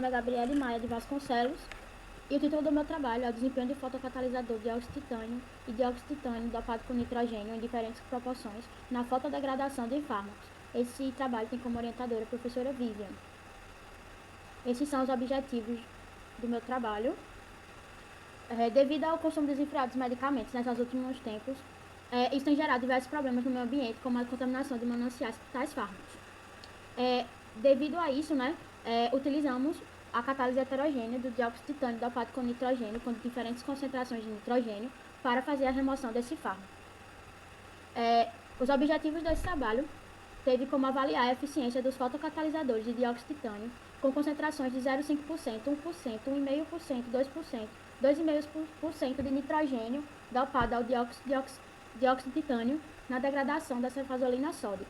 nome é Gabriele Maia de Vasconcelos e o título do meu trabalho é o desempenho de fotocatalisador de dióxido de titânio e dióxido de titânio dopado com nitrogênio em diferentes proporções na fotodegradação de fármacos. Esse trabalho tem como orientadora a professora Vivian. Esses são os objetivos do meu trabalho. Devido ao consumo desenfreado de medicamentos nesses últimos tempos, isso tem gerado diversos problemas no meio ambiente, como a contaminação de mananciais de tais fármacos. Devido a isso, utilizamos a catálise heterogênea do dióxido de titânio dopado com nitrogênio, com diferentes concentrações de nitrogênio, para fazer a remoção desse fármaco. Os objetivos desse trabalho teve como avaliar a eficiência dos fotocatalisadores de dióxido de titânio com concentrações de 0,5%, 1%, 1,5%, 2%, 2,5% de nitrogênio dopado ao dióxido de titânio na degradação da cefazolina sódica.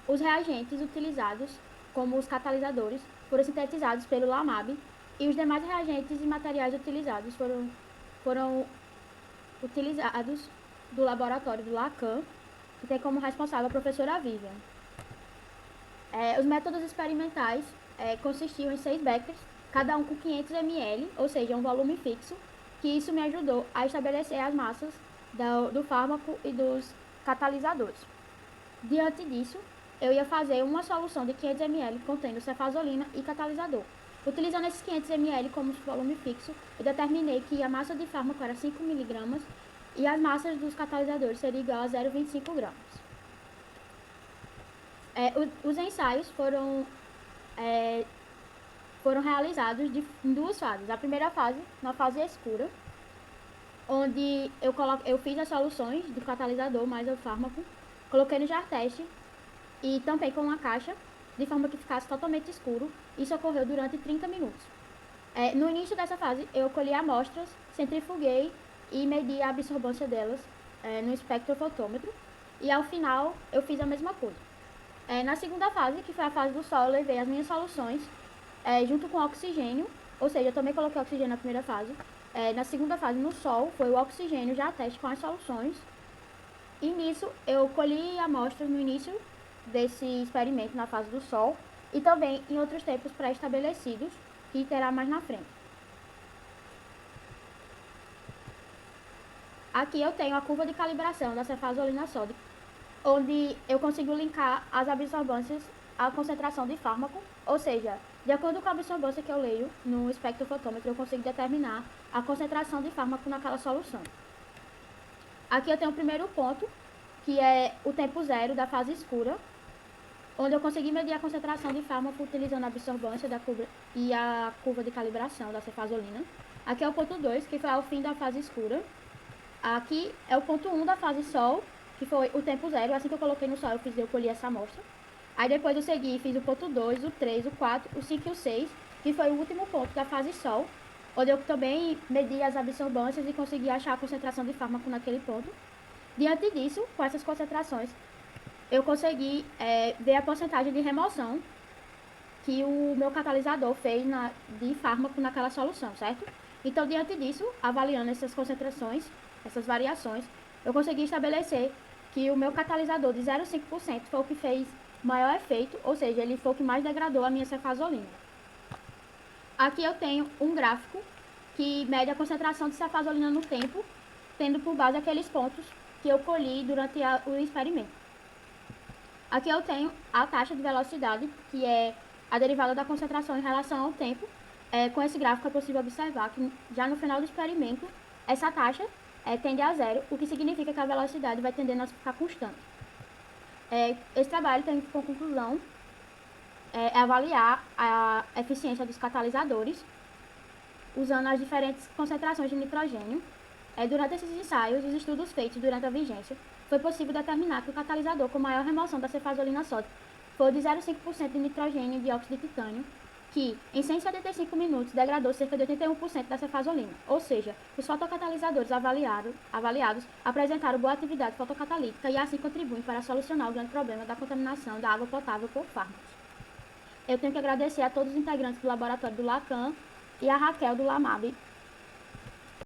Os reagentes utilizados como os catalisadores foram sintetizados pelo LAMAB e os demais reagentes e materiais utilizados foram utilizados do laboratório do LACAN, que tem como responsável a professora Vivian. Os métodos experimentais consistiam em 6 beckers, cada um com 500 ml, ou seja, um volume fixo, que isso me ajudou a estabelecer as massas do fármaco e dos catalisadores. Diante disso, eu ia fazer uma solução de 500 ml contendo cefazolina e catalisador. Utilizando esses 500 ml como volume fixo, eu determinei que a massa de fármaco era 5 mg e as massas dos catalisadores seriam igual a 0,25 gramas. Os ensaios foram realizados em 2 fases. A primeira fase, na fase escura, onde eu fiz as soluções do catalisador mais o fármaco, coloquei no jar teste e tampei com uma caixa, de forma que ficasse totalmente escuro. Isso ocorreu durante 30 minutos. No início dessa fase, eu colhi amostras, centrifuguei e medi a absorvância delas no espectrofotômetro. E ao final, eu fiz a mesma coisa. Na segunda fase, que foi a fase do sol, eu levei as minhas soluções junto com oxigênio, ou seja, eu também coloquei oxigênio na primeira fase. Na segunda fase, no sol, foi o oxigênio já teste com as soluções. E nisso, eu colhi amostras no início desse experimento na fase do sol e também em outros tempos pré-estabelecidos, que terá mais na frente. Aqui eu tenho a curva de calibração da cefazolina sódica, onde eu consigo linkar as absorvâncias à concentração de fármaco, ou seja, de acordo com a absorvância que eu leio no espectrofotômetro, eu consigo determinar a concentração de fármaco naquela solução. Aqui eu tenho o primeiro ponto, que é o tempo zero da fase escura, onde eu consegui medir a concentração de fármaco utilizando a absorvância da curva e a curva de calibração da cefazolina. Aqui é o ponto 2, que foi ao fim da fase escura. Aqui é o ponto 1 da fase sol, que foi o tempo zero. Assim que eu coloquei no sol, eu colhi essa amostra. Aí depois eu segui e fiz o ponto 2, o 3, o 4, o 5 e o 6, que foi o último ponto da fase sol, onde eu também medi as absorvâncias e consegui achar a concentração de fármaco naquele ponto. Diante disso, com essas concentrações, eu consegui ver a porcentagem de remoção que o meu catalisador fez de fármaco naquela solução, certo? Então, diante disso, avaliando essas concentrações, essas variações, eu consegui estabelecer que o meu catalisador de 0,5% foi o que fez maior efeito, ou seja, ele foi o que mais degradou a minha cefazolina. Aqui eu tenho um gráfico que mede a concentração de cefazolina no tempo, tendo por base aqueles pontos que eu colhi durante o experimento. Aqui eu tenho a taxa de velocidade, que é a derivada da concentração em relação ao tempo. Com esse gráfico é possível observar que já no final do experimento, essa taxa tende a zero, o que significa que a velocidade vai tendendo a ficar constante. Esse trabalho tem como conclusão avaliar a eficiência dos catalisadores usando as diferentes concentrações de nitrogênio. Durante esses ensaios, os estudos feitos durante a vigência, foi possível determinar que o catalisador com maior remoção da cefazolina sódica foi o de 0,5% de nitrogênio e dióxido de titânio, que, em 175 minutos, degradou cerca de 81% da cefazolina. Ou seja, os fotocatalisadores avaliados apresentaram boa atividade fotocatalítica e assim contribuem para solucionar o grande problema da contaminação da água potável por fármacos. Eu tenho que agradecer a todos os integrantes do laboratório do LACAN e a Raquel do LAMAB